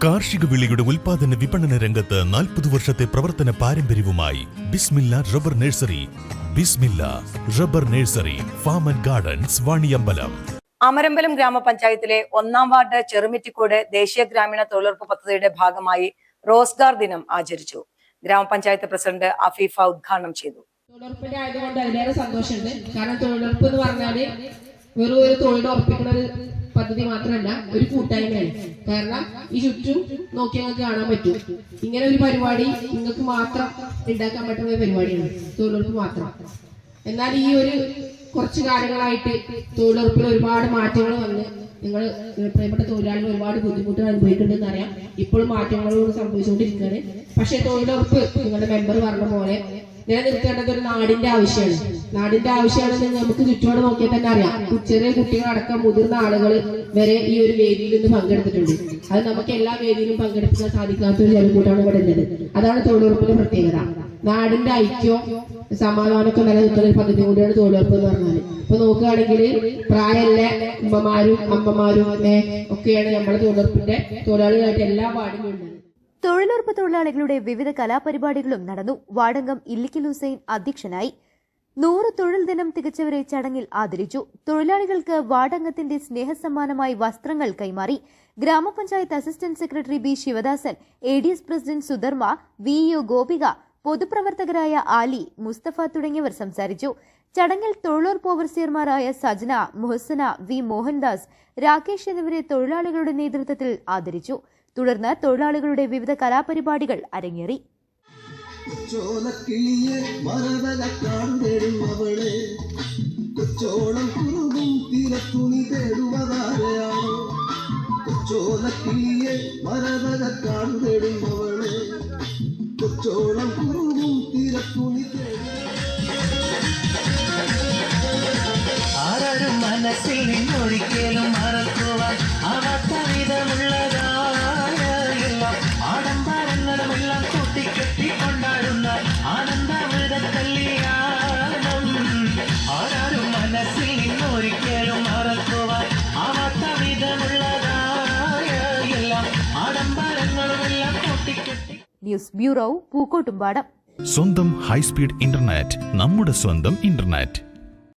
കാർഷിക വിളയുടെ ഉൽപാദന വിപണന രംഗത്ത് 40 വർഷത്തെ പ്രവർത്തന പാരമ്പര്യവുമായി Bismillah rubber nursery. Bismillah rubber nursery, farm and gardens, Vaniyambalam. Amarambalam ഗ്രാമപഞ്ചായത്തിലെ 1-ാം വാർഡ് ചെറുമിറ്റിക്കോട് ദേശീയ ഗ്രാമീണ തൊഴിലുറപ്പ് പദ്ധതിയുടെ ഭാഗമായി റോസ്ഗാർ ദിനം ആചരിച്ചു. ഗ്രാമപഞ്ചായത്ത് പ്രസിഡന്റ് അഫീഫ ഉദ്ഘാടനം ചെയ്തു. തൊഴിലുറപ്പിന്റെ ആയതുകൊണ്ട് അതിലേറെ സന്തോഷമുണ്ട്. കാരണം തൊഴിലുറപ്പ് എന്ന് പറഞ്ഞാല് വെറും ഒരു തൊഴിലുറപ്പിക്കുന്ന ഒരു പദ്ധതി മാത്രമല്ല, ഒരു കൂട്ടായ്മയാണ്. കാരണം ഈ ചുറ്റും നോക്കി നിങ്ങൾക്ക് കാണാൻ പറ്റും, ഇങ്ങനെ ഒരു പരിപാടി നിങ്ങൾക്ക് മാത്രം ഉണ്ടാക്കാൻ പറ്റുന്ന ഒരു പരിപാടിയാണ് തൊഴിലുറപ്പ് മാത്രം. എന്നാൽ ഈ ഒരു കുറച്ച് കാലങ്ങളായിട്ട് തൊഴിലുറപ്പിൽ ഒരുപാട് മാറ്റങ്ങൾ വന്ന് നിങ്ങൾ പ്രിയപ്പെട്ട തൊഴിലാളികൾ ഒരുപാട് ബുദ്ധിമുട്ടുകൾ അനുഭവിക്കുന്നുണ്ടെന്ന് അറിയാം. ഇപ്പോഴും മാറ്റങ്ങളോട് സംഭവിച്ചുകൊണ്ടിരിക്കുകയാണ്. പക്ഷേ തൊഴിലുറപ്പ് നിങ്ങളുടെ മെമ്പർ പറഞ്ഞ പോലെ നിലനിർത്തേണ്ടത് ഒരു നാടിന്റെ ആവശ്യമാണ്. നാടിന്റെ ആവശ്യമാണെന്ന് നമുക്ക് ചുറ്റോട് നോക്കിയാൽ തന്നെ അറിയാം. ചെറിയ കുട്ടികളടക്കം മുതിർന്ന ആളുകൾ വരെ ഈ ഒരു വേദിയിൽ നിന്ന് പങ്കെടുത്തിട്ടുണ്ട്. അത് നമുക്ക് എല്ലാ വേദിയിലും പങ്കെടുപ്പിക്കാൻ സാധിക്കാത്ത ഒരു ജനക്കൂട്ടാണ് ഇവിടെ ഉള്ളത്. അതാണ് തൊഴിലുറപ്പിന്റെ പ്രത്യേകത. നാടിന്റെ ഐക്യവും സമാധാനമൊക്കെ നിലനിൽക്കുന്ന ഒരു പദ്ധതി കൂടിയാണ് തൊഴിലുറപ്പ് എന്ന് പറഞ്ഞാൽ. ഇപ്പൊ നോക്കുകയാണെങ്കിൽ പ്രായമുള്ള ഉമ്മമാരും അമ്മമാരും ഒക്കെയാണ് നമ്മുടെ തൊഴിലുറപ്പിന്റെ തൊഴിലാളികളായിട്ട് എല്ലാ വാർഡിലും ഉള്ളത്. തൊഴിലുറപ്പ് തൊഴിലാളികളുടെ വിവിധ കലാപരിപാടികളും നടന്നു. വാർഡംഗം ഇല്ലിക്കൽ ഹുസൈൻ അധ്യക്ഷനായി. 100 തൊഴിൽ ദിനം തികച്ചവരെ ചടങ്ങിൽ ആദരിച്ചു. തൊഴിലാളികൾക്ക് വാർഡംഗത്തിന്റെ സ്നേഹസമ്മാനമായി വസ്ത്രങ്ങൾ കൈമാറി. ഗ്രാമപഞ്ചായത്ത് assistant secretary B Sivadasan, ADS president Sudharma, VEO Gopika, പൊതുപ്രവർത്തകരായ ആലി, മുസ്തഫ തുടങ്ങിയവർ സംസാരിച്ചു. ചടങ്ങിൽ തൊഴിലുറപ്പ് ഓവർസിയർമാരായ സജന, മുഹസന, V മോഹൻദാസ്, രാകേഷ് എന്നിവരെ തൊഴിലാളികളുടെ നേതൃത്വത്തിൽ ആദരിച്ചു. തുടർന്ന് തൊഴിലാളികളുടെ വിവിധ കലാപരിപാടികൾ അരങ്ങേറി. ആരും മനസ്സിൽ നിന്നൊരിക്കലും മറക്കുവാൻ ആവാത്ത വിധമുള്ളതാ ആഡംബരങ്ങളുമെല്ലാം കൂട്ടിക്കെട്ടി കൊണ്ടാടുന്ന ആനന്ദമൃത കല്യാണം. ആരും മനസ്സിൽ നിന്നൊരിക്കലും മറക്കുവാൻ ആവാത്ത വിധമുള്ളതായ എല്ലാം ആഡംബരങ്ങളുമെല്ലാം കൂട്ടിക്കെട്ടി. News bureau, Pookkottumpadam. സ്വന്തം ഹൈസ്പീഡ് ഇന്റർനെറ്റ്, നമ്മുടെ സ്വന്തം ഇന്റർനെറ്റ്.